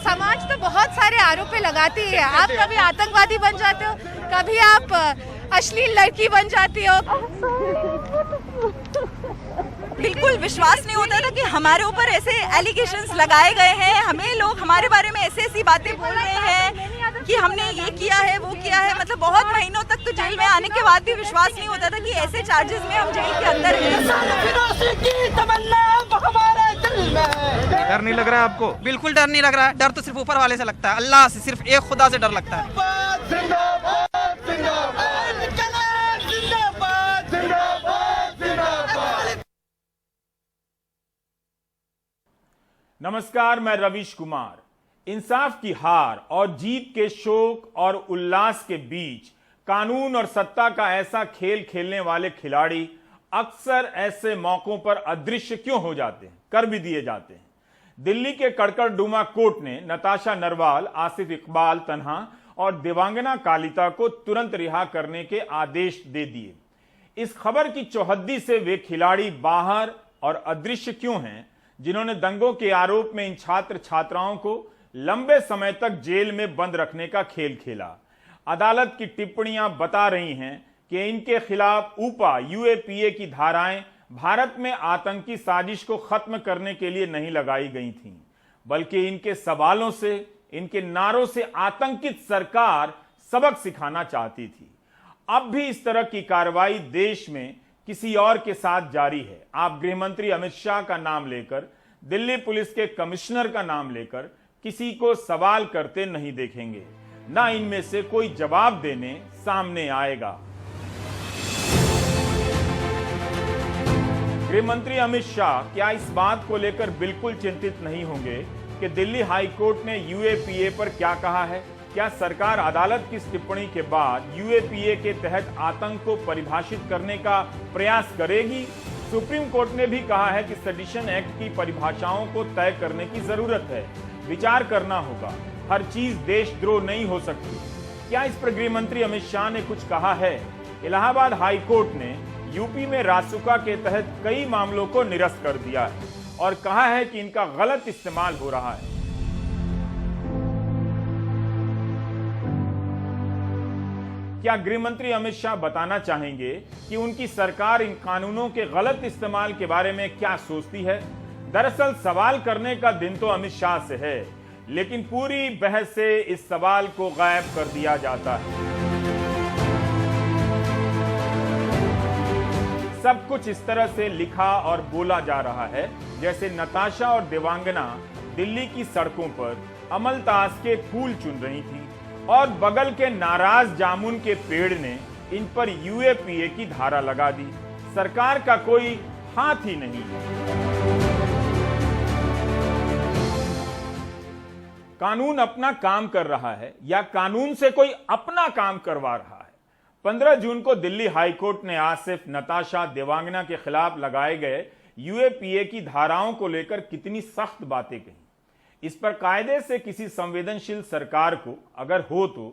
समाज तो बहुत सारे आरोप लगाती है। आप कभी आतंकवादी बन जाते हो, कभी आप अश्लील लड़की बन जाती हो। बिल्कुल विश्वास नहीं होता था कि हमारे ऊपर ऐसे एलिगेशंस लगाए गए हैं, हमें लोग हमारे बारे में ऐसी ऐसी बातें बोल रहे हैं कि हमने ये किया है वो किया है। मतलब बहुत महीनों तक तो जेल में आने के बाद भी विश्वास नहीं होता था कि ऐसे चार्जेस में हम जेल के अंदर हैं। डर नहीं लग रहा है आपको? बिल्कुल डर नहीं लग रहा है। डर तो सिर्फ ऊपर वाले से लगता है, अल्लाह से, सिर्फ एक खुदा से डर लगता है। नमस्कार, मैं रवीश कुमार। इंसाफ की हार और जीत के शोक और उल्लास के बीच कानून और सत्ता का ऐसा खेल खेलने वाले खिलाड़ी अक्सर ऐसे मौकों पर अदृश्य क्यों हो जाते हैं, कर भी दिए जाते हैं। दिल्ली के कड़कड़डूमा कोर्ट ने नताशा नरवाल, आसिफ इकबाल तन्हा और देवांगना कालिता को तुरंत रिहा करने के आदेश दे दिए। इस खबर की चौहद्दी से वे खिलाड़ी बाहर और अदृश्य क्यों हैं जिन्होंने दंगों के आरोप में इन छात्र छात्राओं को लंबे समय तक जेल में बंद रखने का खेल खेला। अदालत की टिप्पणियां बता रही हैं कि इनके खिलाफ ऊपा यूएपीए की धाराएं भारत में आतंकी साजिश को खत्म करने के लिए नहीं लगाई गई थीं, बल्कि इनके सवालों से, इनके नारों से आतंकित सरकार सबक सिखाना चाहती थी। अब भी इस तरह की कार्रवाई देश में किसी और के साथ जारी है। आप गृहमंत्री अमित शाह का नाम लेकर, दिल्ली पुलिस के कमिश्नर का नाम लेकर किसी को सवाल करते नहीं देखेंगे, ना इनमें से कोई जवाब देने सामने आएगा। गृहमंत्री अमित शाह क्या इस बात को लेकर बिल्कुल चिंतित नहीं होंगे कि दिल्ली हाई कोर्ट ने यूएपीए पर क्या कहा है? क्या सरकार अदालत की इस टिप्पणी के बाद यूएपीए के तहत आतंक को परिभाषित करने का प्रयास करेगी? सुप्रीम कोर्ट ने भी कहा है कि सेडिशन एक्ट की परिभाषाओं को तय करने की जरूरत है, विचार करना होगा, हर चीज देशद्रोह नहीं हो सकती। क्या इस पर गृहमंत्री अमित शाह ने कुछ कहा है? इलाहाबाद हाई कोर्ट ने यूपी में रासुका के तहत कई मामलों को निरस्त कर दिया है और कहा है कि इनका गलत इस्तेमाल हो रहा है। क्या गृहमंत्री अमित शाह बताना चाहेंगे कि उनकी सरकार इन कानूनों के गलत इस्तेमाल के बारे में क्या सोचती है? दरअसल सवाल करने का दिन तो अमित शाह से है, लेकिन पूरी बहस से इस सवाल को गायब कर दिया जाता है। सब कुछ इस तरह से लिखा और बोला जा रहा है जैसे नताशा और देवांगना दिल्ली की सड़कों पर अमलतास के फूल चुन रही थी और बगल के नाराज जामुन के पेड़ ने इन पर यूएपीए की धारा लगा दी। सरकार का कोई हाथ ही नहीं। कानून अपना काम कर रहा है या कानून से कोई अपना काम करवा रहा है? 15 जून को दिल्ली हाई कोर्ट ने आसिफ, नताशा, देवांगना के खिलाफ लगाए गए यूएपीए की धाराओं को लेकर कितनी सख्त बातें कही। इस पर कायदे से किसी संवेदनशील सरकार को अगर हो तो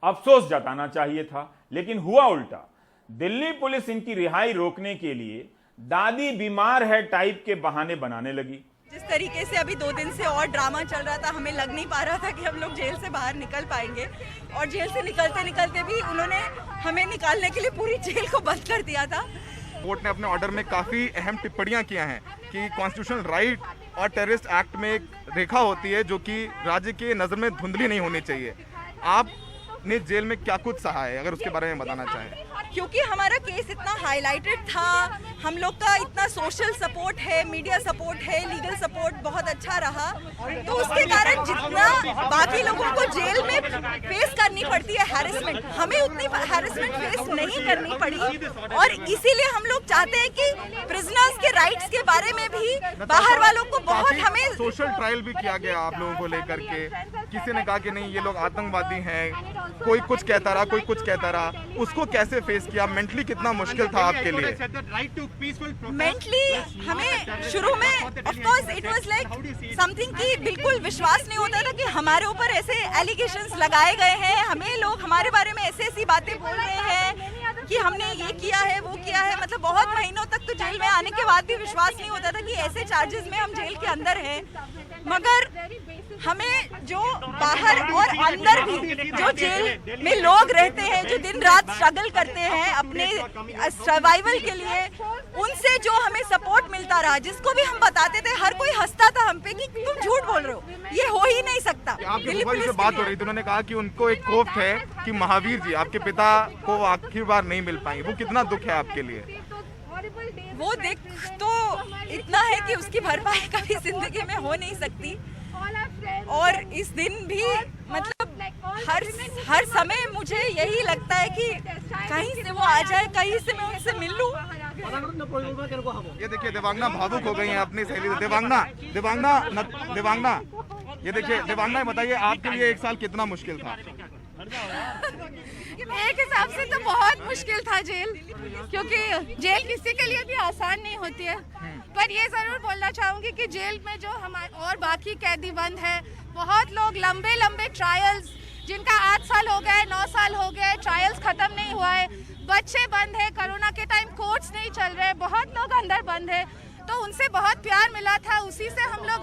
अफसोस जताना चाहिए था, लेकिन हुआ उल्टा। दिल्ली पुलिस इनकी रिहाई रोकने के लिए दादी बीमार है टाइप के बहाने बनाने लगी। जिस तरीके से अभी 2 दिन से और ड्रामा चल रहा था, हमें लग नहीं पा रहा था कि हम लोग जेल से बाहर निकल पाएंगे, और जेल से निकलते निकलते भी उन्होंने हमें निकालने के लिए पूरी जेल को बंद कर दिया था। कोर्ट ने अपने ऑर्डर में काफी अहम टिप्पणियां किया हैं कि कॉन्स्टिट्यूशनल राइट और टेररिस्ट एक्ट में एक रेखा होती है जो कि राज्य की नजर में धुंधली नहीं होनी चाहिए। आपने जेल में क्या कुछ सहा है, अगर उसके बारे में बताना चाहें? क्योंकि हमारा केस इतना हाईलाइटेड था, हम लोग का इतना सोशल सपोर्ट है, मीडिया सपोर्ट है, लीगल सपोर्ट बहुत अच्छा रहा, तो उसके कारण जितना बाकी लोगों को जेल में फेस करनी पड़ती है हैरेसमेंट, हमें उतनी हैरेसमेंट फेस नहीं करनी पड़ी। और इसीलिए हम लोग चाहते हैं कि प्रिजनर्स के राइट्स के बारे में भी बाहर वालों को बहुत हमें सोशल ट्रायल भी किया गया आप लोगों को लेकर के। किसी ने कहा कि नहीं ये लोग आतंकवादी हैं, कोई कुछ कहता रहा, कोई कुछ कहता रहा, उसको कैसे फेस किया? मेंटली कितना मुश्किल था आपके लिए? मेंटली हमें शुरू में of course it was like something कि बिल्कुल विश्वास नहीं होता था कि हमारे ऊपर ऐसे एलिगेशंस लगाए गए हैं, हमें लोग हमारे बारे में ऐसी ऐसी बातें बोल रहे हैं कि हमने ये किया है वो किया है, मतलब बहुत महीनों तक तो जेल में आने के बाद भी विश्वास नहीं होता था कि ऐसे चार्जेस में हम जेल के अंदर हैं। मगर हमें जो बाहर और अंदर भी जो जेल में लोग रहते हैं, जो दिन रात स्ट्रगल करते हैं अपने सर्वाइवल के लिए, उनसे जो हमें सपोर्ट मिलता रहा, जिसको भी हम बताते थे हर कोई हंसता था हम पे कि तुम झूठ बोल रहे हो, ये हो ही नहीं सकता। आपके फूफा जी से बात हो रही थी, उन्होंने कहा कि उनको एक खौफ है कि महावीर जी आपके पिता को आखिरी बार नहीं मिल पाई। वो कितना दुख है आपके लिए? वो दुख तो इतना है कि उसकी भरपाई कभी जिंदगी में हो नहीं सकती, और इस दिन भी मतलब हर समय मुझे यही लगता है कि कहीं से वो आ जाए, कहीं से मैं उनसे मिल लूं। ये देखिए देवांगना भावुक हो गई हैं अपनी सहेली से। देवांगना ये देखिए देवांगना, बताइए आपके लिए एक साल कितना मुश्किल था? एक हिसाब से तो बहुत मुश्किल था जेल, क्योंकि जेल किसी के लिए भी आसान नहीं होती है। पर ये जरूर बोलना चाहूंगी कि जेल में जो हमारे और बाकी कैदी बंद है, बहुत लोग लंबे लंबे ट्रायल्स, जिनका 8 साल हो गए, 9 साल हो गए, ट्रायल्स खत्म नहीं हुआ है, बच्चे बंद है, कोरोना के टाइम कोर्ट्स नहीं चल रहे, बहुत लोग अंदर बंद है, तो उनसे बहुत प्यार मिला था, उसी से हम लोग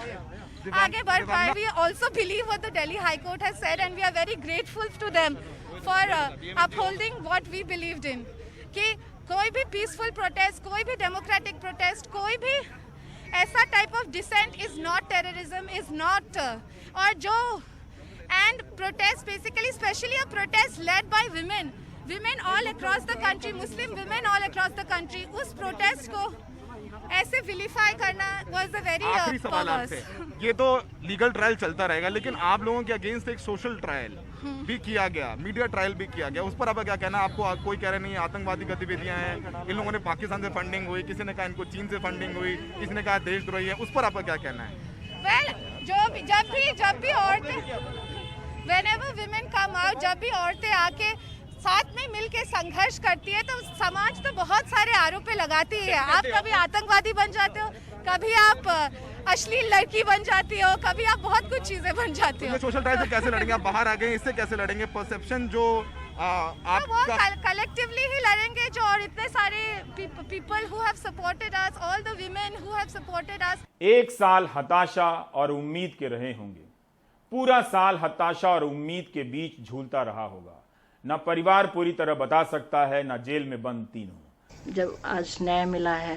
आगे बढ़ पाए। We also believe what the Delhi High Court has said, and we are very grateful to them for upholding what we believed in. कि कोई भी पीसफुल प्रोटेस्ट, कोई भी डेमोक्रेटिक प्रोटेस्ट, कोई भी ऐसा type of dissent is not terrorism, is not, और जो and protest basically specially a protest led by women all across the country, Muslim women all across the country, उस protest को ऐसे विलिफाई करना was a very आखिरी सवाल आपसे, ये तो लीगल ट्रायल चलता रहेगा, लेकिन आप लोगों के अगेंस्ट एक सोशल ट्रायल भी किया गया, मीडिया ट्रायल भी किया गया, उस पर आपका क्या कहना? आपको कोई कह रहे नहीं आतंकवादी गतिविधियां हैं, इन लोगों ने पाकिस्तान से फंडिंग हुई, किसी ने कहा इनको चीन से फंडिंग हुई, किसी ने कहा देशद्रोही है, उस पर आपका क्या कहना है? Well, जब भी औरतें, whenever women come out, जब भी औरतें आके साथ में मिलके संघर्ष करती है, तो समाज तो बहुत सारे आरोप लगाती है। आप कभी आतंकवादी बन जाते हो, कभी आप अश्लील लड़की बन जाती हो, कभी आप बहुत कुछ चीजें बन जाती हो। सोशल ट्रायल से कैसे लड़ेंगे? आप बाहर आ गए, इससे कैसे लड़ेंगे? परसेप्शन जो वो कलेक्टिवली ही लड़ेंगे, जो और इतने सारे people who have supported us, all the women who have supported us. 1 साल हताशा और उम्मीद के रहे होंगे, पूरा साल हताशा और उम्मीद के बीच झूलता रहा होगा। न परिवार पूरी तरह बता सकता है, न जेल में बंद तीनों। जब आज न्याय मिला है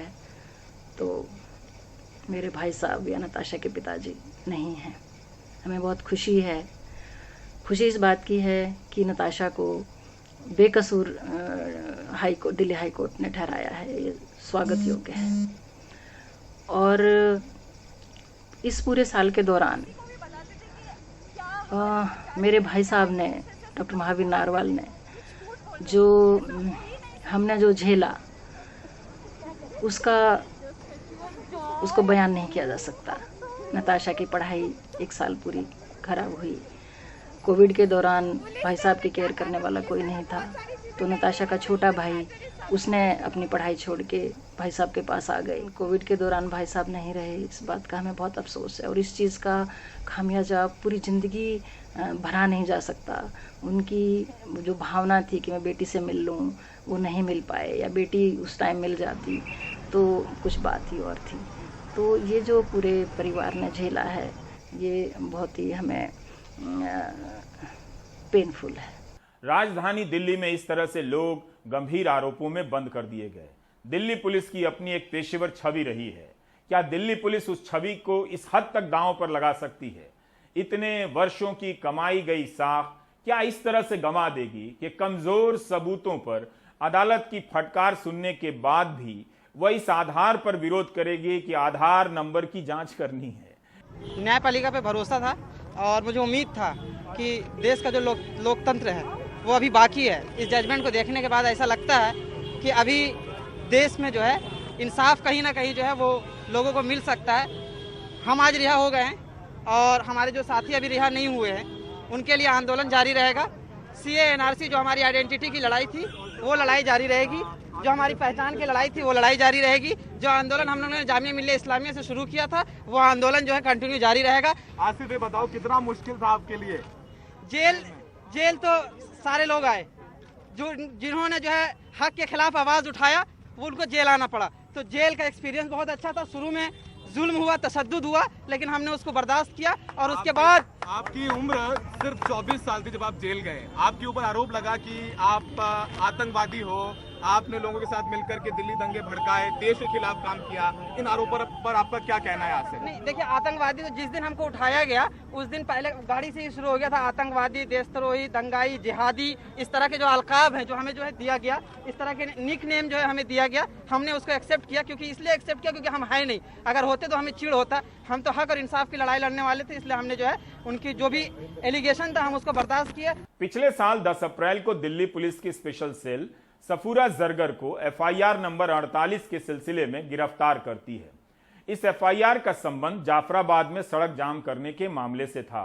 तो मेरे भाई साहब या नताशा के पिताजी नहीं हैं, हमें बहुत खुशी है। खुशी इस बात की है कि नताशा को बेकसूर दिल्ली हाई कोर्ट ने ठहराया है, ये स्वागत योग्य है। और इस पूरे साल के दौरान मेरे भाई साहब ने, डॉक्टर महावीर नारवाल ने, जो हमने जो झेला उसको बयान नहीं किया जा सकता। नताशा की पढ़ाई 1 साल पूरी खराब हुई, कोविड के दौरान भाई साहब की केयर करने वाला कोई नहीं था, तो नताशा का छोटा भाई, उसने अपनी पढ़ाई छोड़ के भाई साहब के पास आ गई। कोविड के दौरान भाई साहब नहीं रहे, इस बात का हमें बहुत अफसोस है, और इस चीज़ का खामियाजा पूरी ज़िंदगी भरा नहीं जा सकता। उनकी जो भावना थी कि मैं बेटी से मिल लूँ, वो नहीं मिल पाए, या बेटी उस टाइम मिल जाती तो कुछ बात ही और थी। तो ये जो पूरे परिवार ने झेला है, ये बहुत ही हमें पेनफुल है। राजधानी दिल्ली में इस तरह से लोग गंभीर आरोपों में बंद कर दिए गए। दिल्ली पुलिस की अपनी एक पेशेवर छवि रही है। क्या दिल्ली पुलिस उस छवि को इस हद तक दांव पर लगा सकती है? इतने वर्षों की कमाई गई साख क्या इस तरह से गंवा देगी कि कमजोर सबूतों पर अदालत की फटकार सुनने के बाद भी वह इस आधार पर विरोध करेगी कि आधार नंबर की जांच करनी है? न्यायपालिका पे भरोसा था और मुझे उम्मीद था कि देश का जो लोकतंत्र है वो अभी बाकी है। इस जजमेंट को देखने के बाद ऐसा लगता है कि अभी देश में जो है इंसाफ कहीं ना कहीं जो है वो लोगों को मिल सकता है। हम आज रिहा हो गए हैं और हमारे जो साथी अभी रिहा नहीं हुए हैं उनके लिए आंदोलन जारी रहेगा। CA NRC जो हमारी आइडेंटिटी की लड़ाई थी वो लड़ाई जारी रहेगी, जो हमारी पहचान की लड़ाई थी वो लड़ाई जारी रहेगी। जो आंदोलन हम लोगों ने जामिया मिल्लिया इस्लामिया से शुरू किया था वो आंदोलन जो है कंटिन्यू जारी रहेगा। आसिफ ये बताओ कितना मुश्किल था आपके लिए? जेल तो सारे लोग आए जिन्होंने जो है हक के खिलाफ आवाज उठाया, वो उनको जेल आना पड़ा। तो जेल का एक्सपीरियंस बहुत अच्छा था। शुरू में जुल्म हुआ, तशद्दुद हुआ, लेकिन हमने उसको बर्दाश्त किया और उसके बाद आपकी उम्र सिर्फ 24 साल थी जब आप जेल गए। आपके ऊपर आरोप लगा कि आप आतंकवादी हो, आपने लोगों के साथ मिलकर के दिल्ली दंगे भड़काए, देश के खिलाफ काम किया। इन आरोपों पर आपका क्या कहना है आज से? नहीं, देखिए, आतंकवादी तो जिस दिन हमको उठाया गया उस दिन पहले गाड़ी से ही शुरू हो गया था। आतंकवादी, देशद्रोही, दंगाई, जिहादी, इस तरह के जो अलकाब हैं जो हमें जो है दिया गया, इस तरह के निक नेम जो है हमें दिया गया, हमने उसको एक्सेप्ट किया। क्योंकि इसलिए एक्सेप्ट किया क्योंकि हम है नहीं, अगर होते तो हमें चिढ़ होता। हम तो हक और इंसाफ की लड़ाई लड़ने वाले थे, इसलिए हमने जो है उनकी जो भी एलिगेशन था हम उसको बर्दाश्त किया। पिछले साल 10 अप्रैल को दिल्ली पुलिस की स्पेशल सेल सफूरा जरगर को FIR नंबर 48 के सिलसिले में गिरफ्तार करती है। इस FIR का संबंध जाफराबाद में सड़क जाम करने के मामले से था।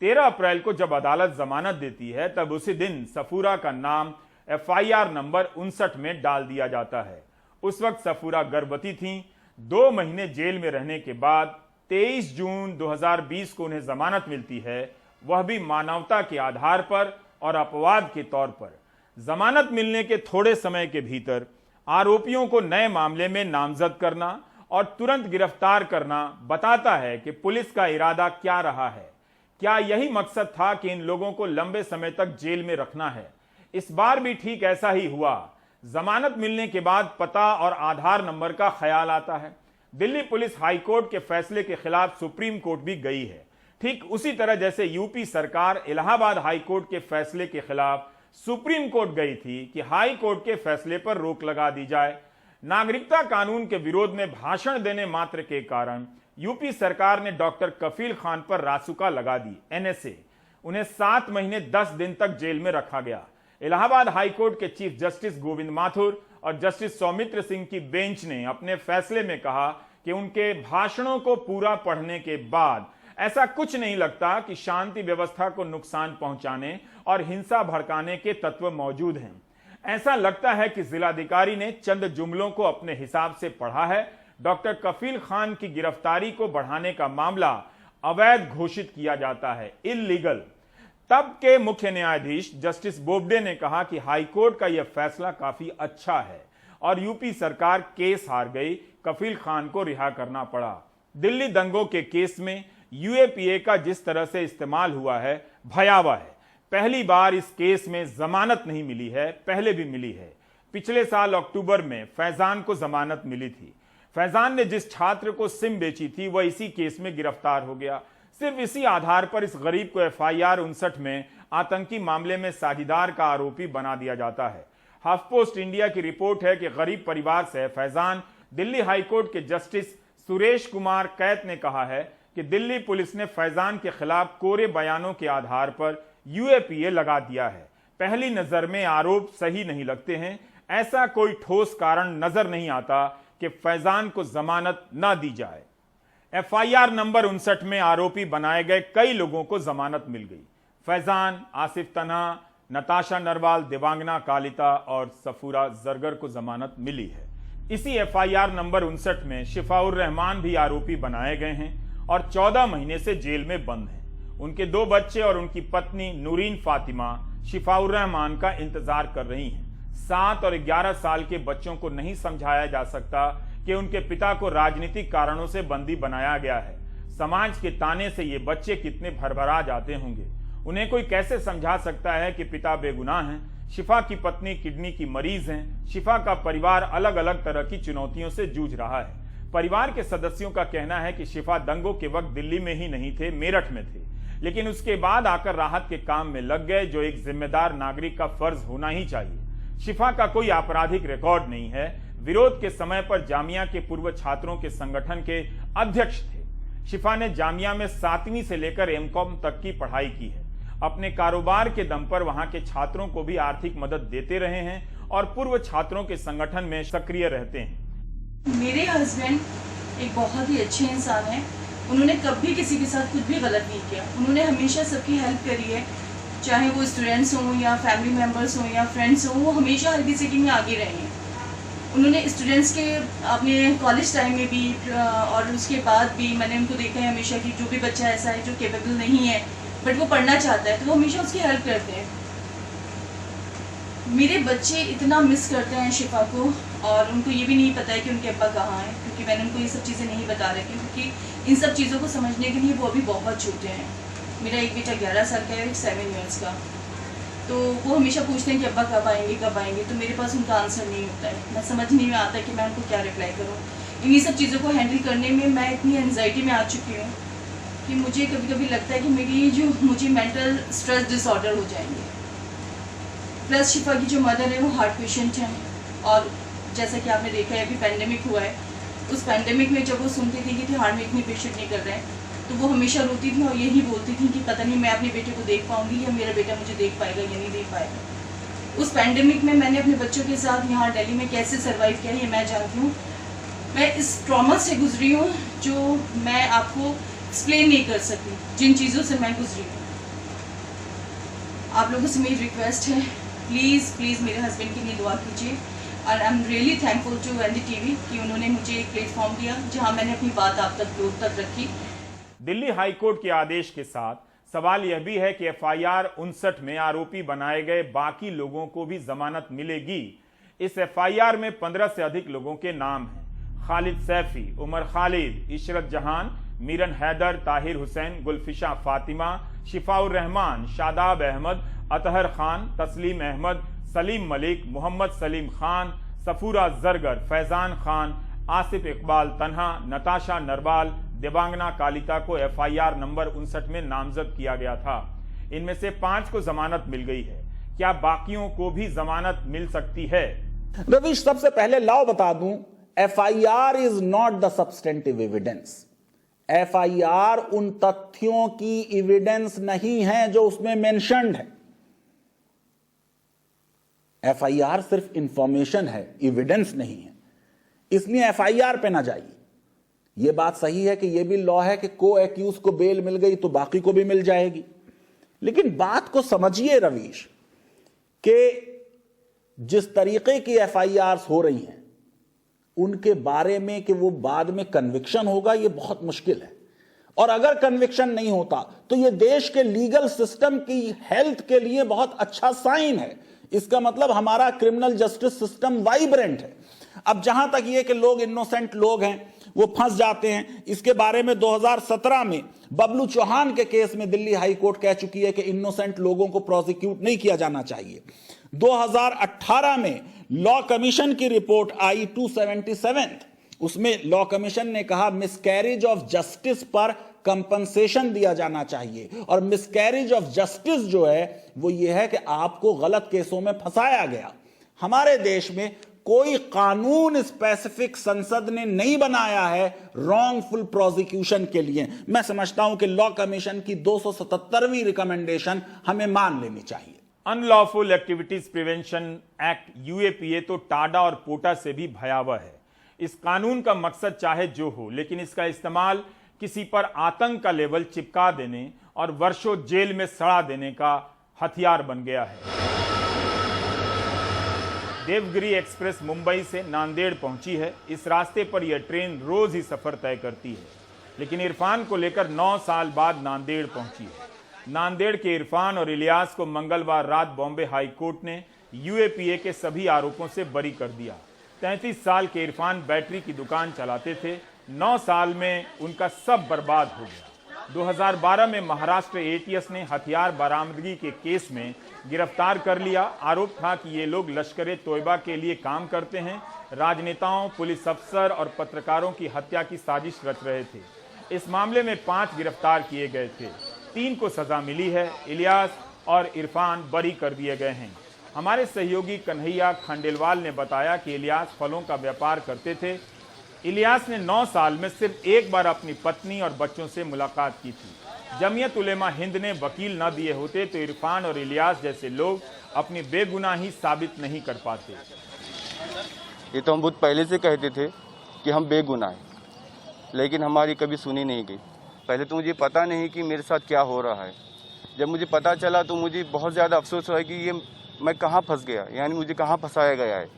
13 अप्रैल को जब अदालत जमानत देती है तब उसी दिन सफूरा का नाम FIR नंबर 59 में डाल दिया जाता है। उस वक्त सफूरा गर्भवती थीं। 2 महीने जेल में रहने के बाद 23 जून 2020 को उन्हें जमानत मिलती है, वह भी मानवता के आधार पर और अपवाद के तौर पर। जमानत मिलने के थोड़े समय के भीतर आरोपियों को नए मामले में नामजद करना और तुरंत गिरफ्तार करना बताता है कि पुलिस का इरादा क्या रहा है। क्या यही मकसद था कि इन लोगों को लंबे समय तक जेल में रखना है? इस बार भी ठीक ऐसा ही हुआ। जमानत मिलने के बाद पता और आधार नंबर का ख्याल आता है। दिल्ली पुलिस हाईकोर्ट के फैसले के खिलाफ सुप्रीम कोर्ट भी गई है, ठीक उसी तरह जैसे यूपी सरकार इलाहाबाद हाईकोर्ट के फैसले के खिलाफ सुप्रीम कोर्ट गई थी कि हाई कोर्ट के फैसले पर रोक लगा दी जाए। नागरिकता कानून के विरोध में भाषण देने मात्र के कारण यूपी सरकार ने डॉक्टर कफील खान पर रासुका लगा दी, NSA। उन्हें 7 महीने 10 दिन तक जेल में रखा गया। इलाहाबाद हाई कोर्ट के चीफ जस्टिस गोविंद माथुर और जस्टिस सौमित्र सिंह की बेंच ने अपने फैसले में कहा कि उनके भाषणों को पूरा पढ़ने के बाद ऐसा कुछ नहीं लगता कि शांति व्यवस्था को नुकसान पहुंचाने और हिंसा भड़काने के तत्व मौजूद हैं। ऐसा लगता है कि जिलाधिकारी ने चंद जुमलों को अपने हिसाब से पढ़ा है। डॉक्टर कफील खान की गिरफ्तारी को बढ़ाने का मामला अवैध घोषित किया जाता है, इल्लीगल। तब के मुख्य न्यायाधीश जस्टिस बोबडे ने कहा कि हाईकोर्ट का यह फैसला काफी अच्छा है और यूपी सरकार केस हार गई, कफील खान को रिहा करना पड़ा। दिल्ली दंगों के केस में UAPA का जिस तरह से इस्तेमाल हुआ है भयावह है। पहली बार इस केस में जमानत नहीं मिली है, पहले भी मिली है। पिछले साल अक्टूबर में फैजान को जमानत मिली थी। फैजान ने जिस छात्र को सिम बेची थी वह इसी केस में गिरफ्तार हो गया। सिर्फ इसी आधार पर इस गरीब को FIR 59 में आतंकी मामले में साझेदार का आरोपी बना दिया जाता है। हफ्पोस्ट इंडिया की रिपोर्ट है कि गरीब परिवार से फैजान। दिल्ली हाईकोर्ट के जस्टिस सुरेश कुमार कैत ने कहा है कि दिल्ली पुलिस ने फैजान के खिलाफ कोरे बयानों के आधार पर UAPA लगा दिया है। पहली नजर में आरोप सही नहीं लगते हैं। ऐसा कोई ठोस कारण नजर नहीं आता कि फैजान को जमानत न दी जाए। FIR नंबर 59 में आरोपी बनाए गए कई लोगों को जमानत मिल गई। फैजान, आसिफ तन्हा, नताशा नरवाल, देवांगना कालिता और सफूरा जरगर को जमानत मिली है। इसी FIR नंबर 59 में शिफाउर रहमान भी आरोपी बनाए गए हैं और 14 महीने से जेल में बंद हैं। उनके 2 बच्चे और उनकी पत्नी नूरीन फातिमा शिफाउर रहमान का इंतजार कर रही हैं। 7 और 11 साल के बच्चों को नहीं समझाया जा सकता कि उनके पिता को राजनीतिक कारणों से बंदी बनाया गया है। समाज के ताने से ये बच्चे कितने भरभरा जाते होंगे। उन्हें कोई कैसे समझा सकता है कि पिता बेगुनाह हैं। शिफा की पत्नी किडनी की मरीज हैं। शिफा का परिवार अलग अलग तरह की चुनौतियों से जूझ रहा है। परिवार के सदस्यों का कहना है कि शिफा दंगों के वक्त दिल्ली में ही नहीं थे, मेरठ में थे, लेकिन उसके बाद आकर राहत के काम में लग गए, जो एक जिम्मेदार नागरिक का फर्ज होना ही चाहिए। शिफा का कोई आपराधिक रिकॉर्ड नहीं है। विरोध के समय पर जामिया के पूर्व छात्रों के संगठन के अध्यक्ष थे। शिफा ने जामिया में 7वीं से लेकर MCOM तक की पढ़ाई की है। अपने कारोबार के दम पर वहां के छात्रों को भी आर्थिक मदद देते रहे हैं और पूर्व छात्रों के संगठन में सक्रिय रहते हैं। मेरे हस्बैंड एक बहुत ही अच्छे इंसान हैं। उन्होंने कभी किसी के साथ कुछ भी गलत नहीं किया। उन्होंने हमेशा सबकी हेल्प करी है, चाहे वो स्टूडेंट्स हों या फैमिली मेम्बर्स हों या फ्रेंड्स हों, वो हमेशा हर किसी में आगे रहे हैं। उन्होंने स्टूडेंट्स के अपने कॉलेज टाइम में भी और उसके बाद भी मैंने उनको देखा है हमेशा कि जो भी बच्चा ऐसा है जो कैपेबल नहीं है बट वो पढ़ना चाहता है तो वो हमेशा उसकी हेल्प करते हैं। मेरे बच्चे इतना मिस करते हैं शिफा को, और उनको ये भी नहीं पता है कि उनके अब्बा कहाँ हैं, क्योंकि मैंने उनको ये सब चीज़ें नहीं बता रही थी, क्योंकि इन सब चीज़ों को समझने के लिए वो अभी बहुत छोटे हैं। मेरा एक बेटा 11 साल का है, एक 7 ईयर्स का। तो वो हमेशा पूछते हैं कि अब्बा कब आएंगे, तो मेरे पास उनका आंसर नहीं होता है। मैं समझ नहीं में आता कि मैं उनको क्या रिप्लाई करूँ। इन्हीं सब चीज़ों को हैंडल करने में मैं इतनी एनजाइटी में आ चुकी हूँ कि मुझे कभी कभी लगता है कि मुझे मेंटल स्ट्रेस डिसऑर्डर हो जाएंगे। प्लस शिफा की जो मदर है वो हार्ट पेशेंट हैं, और जैसा कि आपने देखा है अभी पैंडेमिक हुआ है, उस पैंडेमिक में जब वो सुनती थी कि हार्ट में इतनी पेशेंट नहीं कर रहे हैं, तो वो हमेशा रोती थी और यही बोलती थी कि पता नहीं मैं अपने बेटे को देख पाऊंगी या मेरा बेटा मुझे देख पाएगा या नहीं देख पाएगा। उस पैंडेमिक में मैंने अपने बच्चों के साथ यहाँ दिल्ली में कैसे सर्वाइव किया ये मैं जानती हूँ। मैं इस ट्रॉमा से गुजरी हूँ जो मैं आपको एक्सप्लेन नहीं कर सकती, जिन चीज़ों से मैं गुजरी हूँ। आप लोगों से मेरी रिक्वेस्ट है, प्लीज़ प्लीज़ मेरे हस्बैंड के लिए दुआ कीजिए। और I am really thankful to NDTV कि उन्होंने मुझे एक प्लेटफॉर्म दिया जहाँ मैंने अपनी बात आप तक लोग तक रखी। दिल्ली हाईकोर्ट के आदेश के साथ सवाल यह भी है कि FIR 59 में आरोपी बनाए गए बाकी लोगों को भी जमानत मिलेगी। इस FIR में 15 से अधिक लोगों के नाम हैं। खालिद सैफी, उमर खालिद, इशरत जहान, मीरन हैदर, ताहिर हुसैन, गुलफिशा फातिमा, शिफाउर रहमान, शादाब अहमद, अतहर खान, तस्लीम अहमद, सलीम मलिक, मोहम्मद सलीम खान, सफूरा जरगर, फैजान खान, आसिफ इकबाल तन्हा, नताशा नरवाल, देवांगना कालिता को FIR नंबर 59 में नामजद किया गया था। इनमें से 5 को जमानत मिल गई है। क्या बाकियों को भी जमानत मिल सकती है? रवीश, सबसे पहले लाओ बता दूं, FIR is not the substantive evidence. FIR उन तथ्यों की एविडेंस नहीं है जो उसमें मेंशन्ड है। FIR सिर्फ इंफॉर्मेशन है, एविडेंस नहीं है, इसलिए FIR पे ना जाइए। यह बात सही है कि यह भी लॉ है कि को एक्यूज को बेल मिल गई तो बाकी को भी मिल जाएगी, लेकिन बात को समझिए रवीश कि जिस तरीके की FIRs हो रही हैं उनके बारे में कि वो बाद में कन्विक्शन होगा, यह बहुत मुश्किल है। और अगर कन्विक्शन नहीं होता तो यह देश के लीगल सिस्टम की हेल्थ के लिए बहुत अच्छा साइन है। इसका मतलब हमारा क्रिमिनल जस्टिस सिस्टम वाइब्रेंट है। अब जहां तक ये कि लोग इनोसेंट लोग हैं वो फंस जाते हैं, इसके बारे में 2017 में बबलू चौहान के केस में दिल्ली हाई कोर्ट कह चुकी है कि इनोसेंट लोगों को प्रोसिक्यूट नहीं किया जाना चाहिए। 2018 में लॉ कमीशन की रिपोर्ट आई 277, उसमें लॉ कमीशन ने कहा मिसकैरेज ऑफ जस्टिस पर कंपनसेशन दिया जाना चाहिए। और मिसकैरेज ऑफ जस्टिस जो है वो ये है कि आपको गलत केसों में फंसाया गया। हमारे देश में कोई कानून स्पेसिफिक संसद ने नहीं बनाया है रॉन्गफुल प्रोसिक्यूशन के लिए। मैं समझता हूं कि लॉ कमीशन की 277वीं रिकमेंडेशन हमें मान लेनी चाहिए। Unlawful activities prevention act UAPA तो टाडा और पोटा से भी भयावह है। इस कानून का मकसद चाहे जो हो, लेकिन इसका इस्तेमाल किसी पर आतंक का लेवल चिपका देने और वर्षों जेल में सड़ा देने का हथियार बन गया है। देवगिरी एक्सप्रेस मुंबई से नांदेड़ पहुंची है। इस रास्ते पर यह ट्रेन रोज ही सफर तय करती है, लेकिन इरफान को लेकर 9 साल बाद नांदेड़ पहुंची है। नांदेड़ के इरफान और इलियास को मंगलवार रात बॉम्बे हाई कोर्ट ने UAPA के सभी आरोपों से बरी कर दिया। 33 साल के इरफान बैटरी की दुकान चलाते थे। 9 साल में उनका सब बर्बाद हो गया। 2012 में महाराष्ट्र ATS ने हथियार बरामदगी के केस में गिरफ्तार कर लिया। आरोप था कि ये लोग लश्कर-ए-तोयबा के लिए काम करते हैं, राजनेताओं, पुलिस अफसर और पत्रकारों की हत्या की साजिश रच रहे थे। इस मामले में 5 गिरफ्तार किए गए थे, 3 को सजा मिली है। इलियास और इरफान बरी कर दिए गए हैं। हमारे सहयोगी कन्हैया खंडेलवाल ने बताया कि इलियास फलों का व्यापार करते थे। इलियास ने 9 साल में सिर्फ एक बार अपनी पत्नी और बच्चों से मुलाकात की थी। जमीयत उलेमा हिंद ने वकील न दिए होते तो इरफान और इलियास जैसे लोग अपनी बेगुनाही साबित नहीं कर पाते। ये तो हम बहुत पहले से कहते थे कि हम बेगुनाह हैं, लेकिन हमारी कभी सुनी नहीं गई। पहले तो मुझे पता नहीं कि मेरे साथ क्या हो रहा है। जब मुझे पता चला तो मुझे बहुत ज़्यादा अफसोस हुआ कि ये मैं कहाँ फंस गया, यानी मुझे कहाँ फंसाया गया है।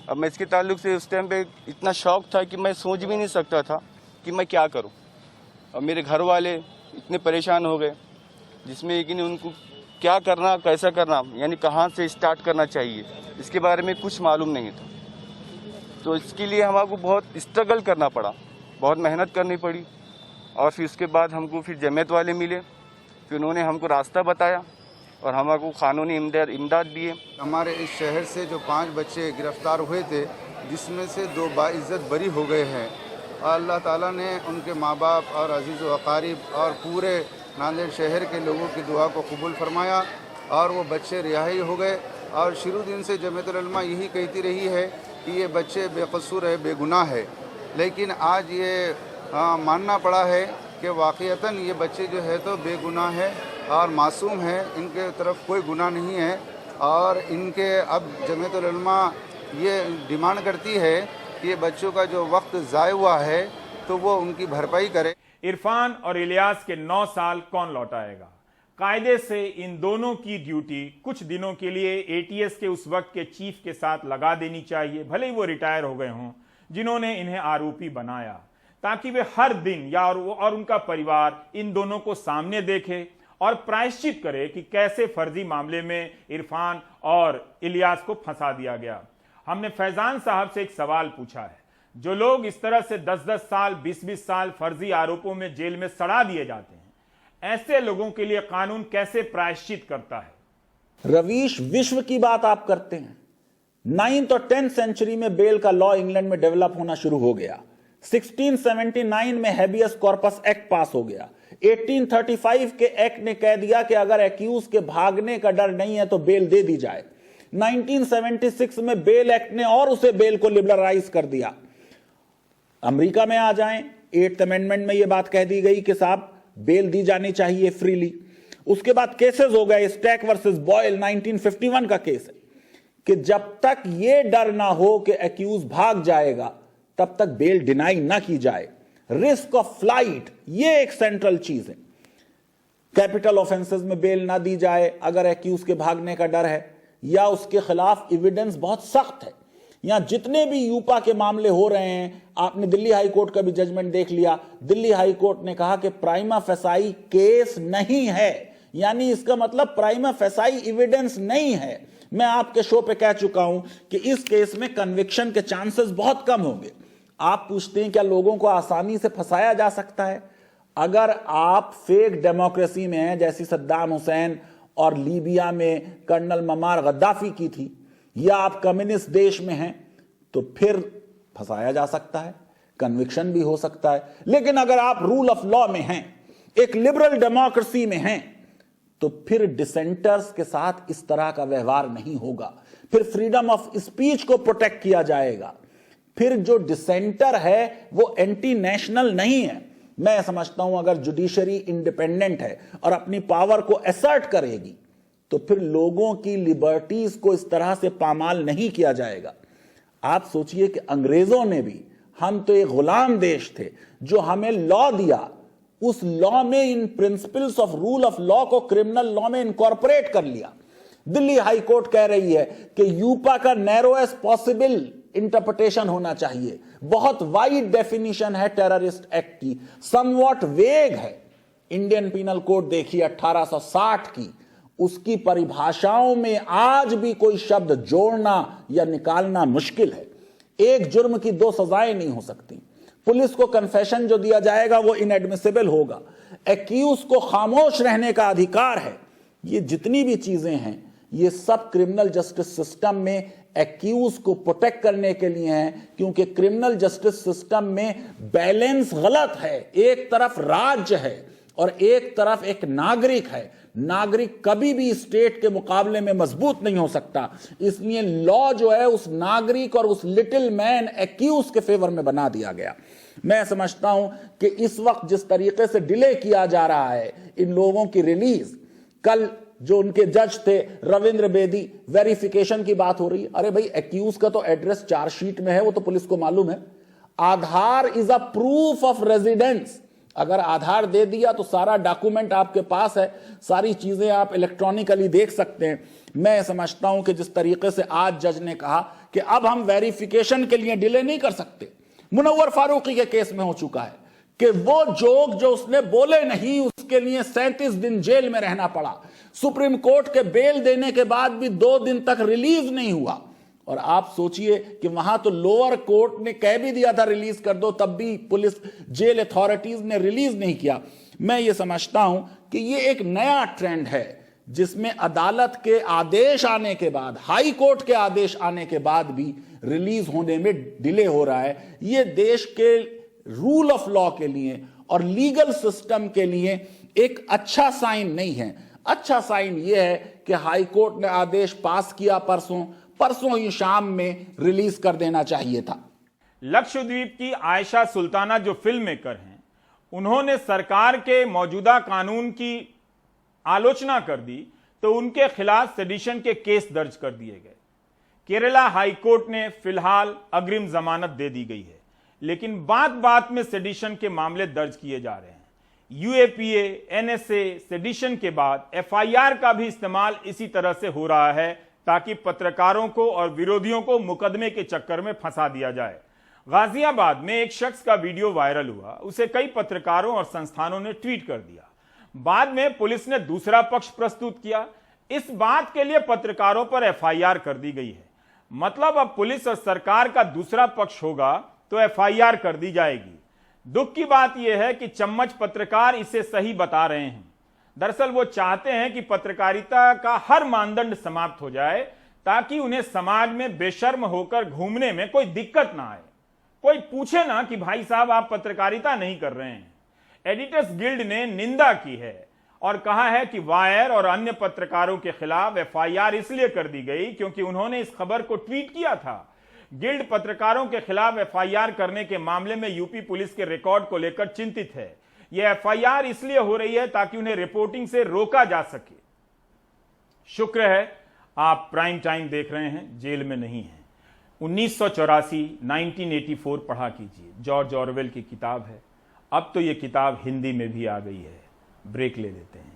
अब मैं इसके ताल्लुक से उस टाइम पे इतना शौक था कि मैं सोच भी नहीं सकता था कि मैं क्या करूं। अब मेरे घर वाले इतने परेशान हो गए, जिसमें कि उनको क्या करना कैसा करना यानी कहाँ से स्टार्ट करना चाहिए इसके बारे में कुछ मालूम नहीं था। तो इसके लिए हमको बहुत स्ट्रगल करना पड़ा, बहुत मेहनत करनी पड़ी। और फिर उसके बाद हमको फिर जमीयत वाले मिले, फिर उन्होंने हमको रास्ता बताया और हमको कानूनी इमदाद दिए। हमारे इस शहर से जो 5 बच्चे गिरफ्तार हुए थे, जिसमें से 2 बाइज्जत बरी हो गए हैं। अल्लाह ताला ने उनके माँ बाप और अजीज़ व अकारीब और पूरे नांदेड़ शहर के लोगों की दुआ को कबूल फरमाया और वो बच्चे रिहाई हो गए। और शुरू दिन से जमीयत उलमा यही कहती रही है कि ये बच्चे बेकसूर है, बेगुनाह है, लेकिन आज ये मानना पड़ा है कि वाक़ईतन ये बच्चे जो है तो बेगुनाह है और मासूम है, इनके तरफ कोई गुनाह नहीं है। और इनके अब जमीयत उलमा ये डिमांड करती है कि ये बच्चों का जो वक्त ज़ाय हुआ है तो वो उनकी भरपाई करे। इरफान और इलियास के 9 साल कौन लौटाएगा? कायदे से इन दोनों की ड्यूटी कुछ दिनों के लिए एटीएस के उस वक्त के चीफ के साथ लगा देनी चाहिए, भले ही वो रिटायर हो गए हों, जिन्होंने इन्हें आरोपी बनाया, ताकि वे हर दिन या और उनका परिवार इन दोनों को सामने देखे और प्रायश्चित करे कि कैसे फर्जी मामले में इरफान और इलियास को फंसा दिया गया। हमने फैजान साहब से एक सवाल पूछा है, जो लोग इस तरह से 10-10 साल 20-20 साल फर्जी आरोपों में जेल में सड़ा दिए जाते हैं, ऐसे लोगों के लिए कानून कैसे प्रायश्चित करता है? रवीश, विश्व की बात आप करते हैं। 9th और 10th सेंचुरी में बेल का लॉ इंग्लैंड में डेवलप होना शुरू हो गया। 1679 में हैबियस कॉर्पस एक्ट पास हो गया। 1835 के एक्ट ने कह दिया कि अगर एक्यूज के भागने का डर नहीं है तो बेल दे दी जाए। 1976 में बेल एक्ट ने और उसे बेल को लिबरलाइज कर दिया। अमेरिका में आ जाएं, 8th अमेंडमेंट में यह बात कह दी गई कि साहब बेल दी जानी चाहिए फ्रीली। उसके बाद केसेस हो गए। स्टैक वर्सेस बॉयल 1951 का केस है कि जब तक यह डर ना हो कि एक्यूज भाग जाएगा तब तक बेल डिनाई ना की जाए। रिस्क ऑफ फ्लाइट ये एक सेंट्रल चीज है। कैपिटल ऑफेंसेस में बेल ना दी जाए अगर एक्यूज के भागने का डर है या उसके खिलाफ एविडेंस बहुत सख्त है। यहां जितने भी यूपा के मामले हो रहे हैं, आपने दिल्ली हाई कोर्ट का भी जजमेंट देख लिया। दिल्ली हाई कोर्ट ने कहा कि प्राइमा फेसाई केस नहीं है, यानी इसका मतलब प्राइमा फेसाई एविडेंस नहीं है। मैं आपके शो पे कह चुका हूं कि इस केस में कन्विक्शन के चांसेस बहुत कम होंगे। आप पूछते हैं क्या लोगों को आसानी से फंसाया जा सकता है? अगर आप फेक डेमोक्रेसी में हैं, जैसी सद्दाम हुसैन और लीबिया में कर्नल ममार गद्दाफी की थी, या आप कम्युनिस्ट देश में हैं, तो फिर फंसाया जा सकता है, कन्विक्शन भी हो सकता है। लेकिन अगर आप रूल ऑफ लॉ में हैं, एक लिबरल डेमोक्रेसी में हैं, तो फिर डिसेंटर्स के साथ इस तरह का व्यवहार नहीं होगा। फिर फ्रीडम ऑफ स्पीच को प्रोटेक्ट किया जाएगा। फिर जो डिसेंटर है वो एंटी नेशनल नहीं है। मैं समझता हूं अगर जुडिशरी इंडिपेंडेंट है और अपनी पावर को असर्ट करेगी तो फिर लोगों की लिबर्टीज को इस तरह से पामाल नहीं किया जाएगा। आप सोचिए कि अंग्रेजों ने भी, हम तो एक गुलाम देश थे, जो हमें लॉ दिया, उस लॉ में इन principles of rule of law को क्रिमिनल लॉ में इनकॉर्पोरेट कर लिया। दिल्ली हाई कोर्ट कह रही है कि यूपा का नैरोएस्ट पॉसिबल इंटरप्रिटेशन होना चाहिए। बहुत वाइड डेफिनेशन है टेररिस्ट एक्ट की, समवॉट वेग है। इंडियन पिनल कोड देखिए 1860 की, उसकी परिभाषाओं में आज भी कोई शब्द जोड़ना या निकालना मुश्किल है। एक जुर्म की 2 सजाएं नहीं हो सकती। पुलिस को कन्फेशन जो दिया जाएगा वो इनएडमिसिबल होगा। एक्यूज को खामोश रहने का अधिकार है। ये जितनी भी चीजें हैं ये सब क्रिमिनल जस्टिस सिस्टम में एक्यूज को प्रोटेक्ट करने के लिए हैं, क्योंकि क्रिमिनल जस्टिस सिस्टम में बैलेंस गलत है। एक तरफ राज्य है और एक तरफ एक नागरिक है। नागरिक कभी भी स्टेट के मुकाबले में मजबूत नहीं हो सकता। इसलिए लॉ जो है उस नागरिक और उस लिटिल मैन एक्यूज के फेवर में बना दिया गया। मैं समझता हूं कि इस वक्त जिस तरीके से डिले किया जा रहा है इन लोगों की रिलीज, कल जो उनके जज थे रविंद्र बेदी, वेरिफिकेशन की बात हो रही है। अरे भाई, एक्यूज का तो एड्रेस चार्जशीट में है, वो तो पुलिस को मालूम है। Aadhaar is a proof of residence. अगर आधार दे दिया तो सारा डॉक्यूमेंट आपके पास है, सारी चीजें आप इलेक्ट्रॉनिकली देख सकते हैं। मैं समझता हूं कि जिस तरीके से आज जज ने कहा कि अब हम वेरिफिकेशन के लिए डिले नहीं कर सकते, मुनव्वर फारूकी के केस में हो चुका है कि वो जोक जो उसने बोले नहीं उसके लिए 37 दिन जेल में रहना पड़ा। सुप्रीम कोर्ट के बेल देने के बाद भी 2 दिन तक रिलीज नहीं हुआ। और आप सोचिए कि वहां तो लोअर कोर्ट ने कह भी दिया था रिलीज कर दो, तब भी पुलिस जेल अथॉरिटीज ने रिलीज नहीं किया। मैं ये समझता हूं कि ये एक नया ट्रेंड है जिसमें अदालत के आदेश आने के बाद, हाई कोर्ट के आदेश आने के बाद भी रिलीज होने में डिले हो रहा है। ये देश के रूल ऑफ लॉ के लिए और लीगल सिस्टम के लिए एक अच्छा साइन नहीं है। अच्छा साइन यह है कि हाई कोर्ट ने आदेश पास किया परसों ही शाम में रिलीज कर देना चाहिए था। लक्षद्वीप की आयशा सुल्ताना जो फिल्म मेकर हैं, उन्होंने सरकार के मौजूदा कानून की आलोचना कर दी तो उनके खिलाफ सेडिशन के केस दर्ज कर दिए गए। केरला हाई कोर्ट ने फिलहाल अग्रिम जमानत दे दी गई है, लेकिन बात बात में सेडिशन के मामले दर्ज किए जा रहे हैं। यूएपीए, एनएसए, सेडिशन के बाद एफआईआर का भी इस्तेमाल इसी तरह से हो रहा है ताकि पत्रकारों को और विरोधियों को मुकदमे के चक्कर में फंसा दिया जाए। गाजियाबाद में एक शख्स का वीडियो वायरल हुआ, उसे कई पत्रकारों और संस्थानों ने ट्वीट कर दिया। बाद में पुलिस ने दूसरा पक्ष प्रस्तुत किया। इस बात के लिए पत्रकारों पर एफआईआर कर दी गई है। मतलब अब पुलिस और सरकार का दूसरा पक्ष होगा तो एफआईआर कर दी जाएगी। दुख की बात यह है कि चम्मच पत्रकार इसे सही बता रहे हैं। दरअसल वो चाहते हैं कि पत्रकारिता का हर मानदंड समाप्त हो जाए ताकि उन्हें समाज में बेशर्म होकर घूमने में कोई दिक्कत ना आए। कोई पूछे ना कि भाई साहब आप पत्रकारिता नहीं कर रहे हैं। एडिटर्स गिल्ड ने निंदा की है और कहा है कि वायर और अन्य पत्रकारों के खिलाफ एफआईआर इसलिए कर दी गई क्योंकि उन्होंने इस खबर को ट्वीट किया था। गिल्ड पत्रकारों के खिलाफ एफआईआर करने के मामले में यूपी पुलिस के रिकॉर्ड को लेकर चिंतित है। यह एफआईआर इसलिए हो रही है ताकि उन्हें रिपोर्टिंग से रोका जा सके। शुक्र है आप प्राइम टाइम देख रहे हैं, जेल में नहीं हैं। 1984 1984 पढ़ा कीजिए, जॉर्ज ऑरवेल की किताब है। अब तो यह किताब हिंदी में भी आ गई है। ब्रेक ले लेते हैं।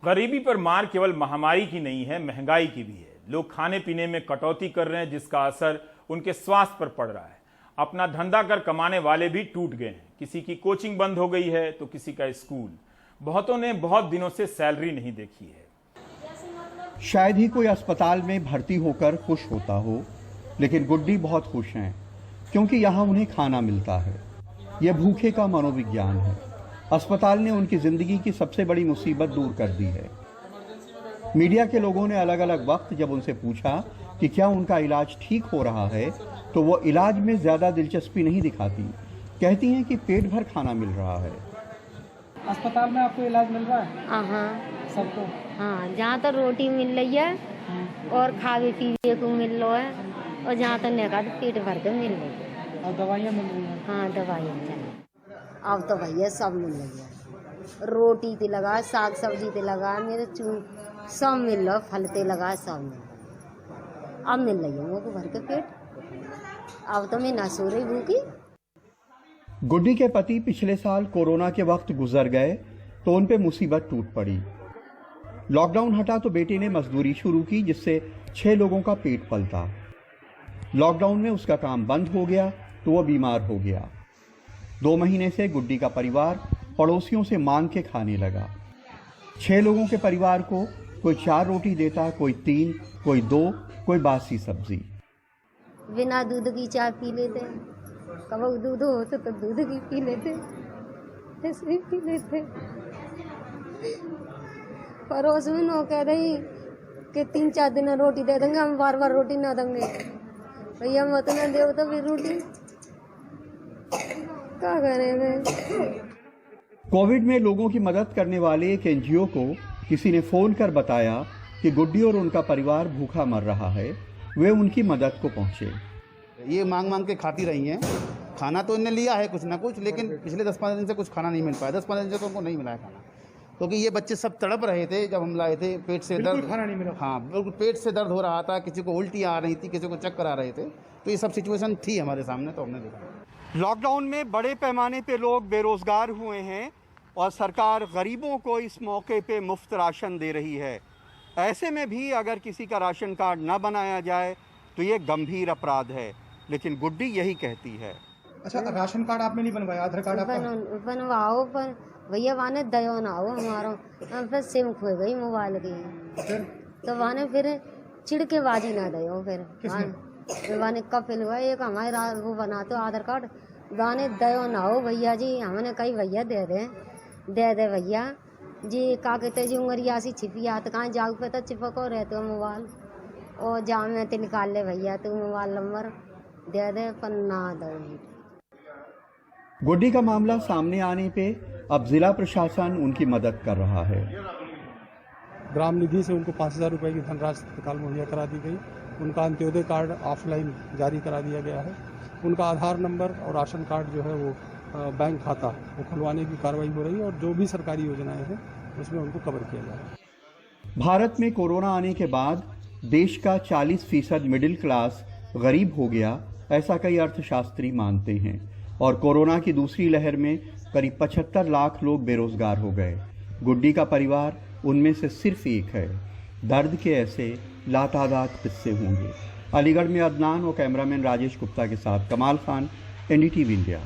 गरीबी पर मार केवल महामारी की नहीं है, महंगाई की भी है। लोग खाने पीने में कटौती कर रहे हैं जिसका असर उनके स्वास्थ्य पर पड़ रहा है। अपना धंधा कर कमाने वाले भी टूट गए हैं। किसी की कोचिंग बंद हो गई है तो किसी का स्कूल। बहुतों ने बहुत दिनों से सैलरी नहीं देखी है। शायद ही कोई अस्पताल में भर्ती होकर खुश होता हो, लेकिन गुड्डी बहुत खुश हैं क्योंकि यहाँ उन्हें खाना मिलता है। यह भूखे का मनोविज्ञान है। अस्पताल ने उनकी जिंदगी की सबसे बड़ी मुसीबत दूर कर दी है। मीडिया के लोगों ने अलग अलग वक्त जब उनसे पूछा कि क्या उनका इलाज ठीक हो रहा है तो वो इलाज में ज्यादा दिलचस्पी नहीं दिखाती। कहती हैं कि पेट भर खाना मिल रहा है। अस्पताल में आपको इलाज मिल रहा है? हाँ सबको? हाँ, जहाँ तक रोटी मिल रही है और खावे पीवे को मिल रहा है और जहाँ तक नहीं तो पेट भर के मिल रही है। और दवाइयाँ मिल रही हैं? हाँ, दवाइयाँ मिल रही हैं। अब तो भैया सब मिल रही है। रोटी ते लगा, साग सब्जी ते लगा, मेरे सब मिल रहा, फल ते लगा, सब मिल रहा। अब मिल रही है वो को भर के पेट। अब तो मैं ना सो रही भूखी। गुड्डी के पति पिछले साल कोरोना के वक्त गुजर गए तो उन पे मुसीबत टूट पड़ी। लॉकडाउन हटा तो बेटे ने मजदूरी शुरू की जिससे 6 लोगों का पेट पलता। लॉकडाउन में उसका काम बंद हो गया तो वह बीमार हो गया। 2 महीने से गुड्डी का परिवार पड़ोसियों से मांग के खाने लगा। 6 लोगों के परिवार को कोई 4 रोटी देता, कोई 3, कोई 2, कोई बासी सब्जी। बिना दूध की चाय पी लेते, कभी दूध हो तो दूध की पी लेते, ऐसे ही पी लेते। पड़ोस में नो कह रही कि 3-4 दिन रोटी दे देंगे, हम बार रोटी ना देंगे। भैया मत ना दे तो फिर रोटी क्या करेंगे। कोविड में लोगों की मदद करने वाले एक एनजीओ को किसी ने फोन कर बताया कि गुड्डी और उनका परिवार भूखा मर रहा है। वे उनकी मदद को पहुंचे। ये मांग के खाती रही हैं। खाना तो इन्हें लिया है कुछ ना कुछ, लेकिन पिछले 10-15 दिन से कुछ खाना नहीं मिल पाया। 10-15 दिन से तो उनको नहीं मिला है खाना, क्योंकि ये बच्चे सब तड़प रहे थे जब हम लाए थे। पेट से दर्द, खाना नहीं मिला। हाँ बिल्कुल, पेट से दर्द हो रहा था, किसी को उल्टी आ रही थी, किसी को चक्कर आ रहे थे। तो ये सब सिचुएशन थी हमारे सामने, तो हमने देखा। लॉकडाउन में बड़े पैमाने पे लोग बेरोजगार हुए हैं और सरकार गरीबों को इस मौके पे मुफ्त राशन दे रही है। ऐसे में भी अगर किसी का राशन कार्ड न बनाया जाए तो ये गंभीर अपराध है, लेकिन गुड्डी यही कहती है। अच्छा, राशन कार्ड आपने नहीं बनवाया, आधार कार्ड आपका? बनवाओ, पर भैया वाने दयो ना हो हमारो, फिर सिम खो गई मोबाइल की, तो वाने फिर चिड़केबाजी ना दयो, फिर वाने कपिल हुआ एक हमारे वो बना तो आधार कार्ड वाने दयो ना हो भैया जी। हमने कही भैया दे दे भैया जी, का कहते जी उंगरिया सी छिपिया तो कहाँ जाग पे तो चिपको रहते हो मोबाइल, और जाम में तो निकाल ले भैया तू मोबाइल नंबर दे पन्ना दो। गुड्डी का मामला सामने आने पे अब जिला प्रशासन उनकी मदद कर रहा है। ग्राम निधि से उनको 5,000 रुपये की धनराशि तत्काल मुहैया करा दी गई। उनका अंत्योदय कार्ड ऑफलाइन जारी करा दिया गया है। उनका आधार नंबर और राशन कार्ड जो है वो बैंक खाता वो खुलवाने की कार्रवाई हो रही है, और जो भी सरकारी योजनाएं हैं उसमें उनको कवर किया जा रहा है। भारत में कोरोना आने के बाद देश का 40% मिडिल क्लास गरीब हो गया, ऐसा कई अर्थशास्त्री मानते हैं, और कोरोना की दूसरी लहर में करीब 75 लाख लोग बेरोजगार हो गए। गुड्डी का परिवार उनमें से सिर्फ एक है। दर्द के ऐसे लातादाद किस्से होंगे। अलीगढ़ में अदनान और कैमरामैन राजेश गुप्ता के साथ कमाल खान, NDTV इंडिया।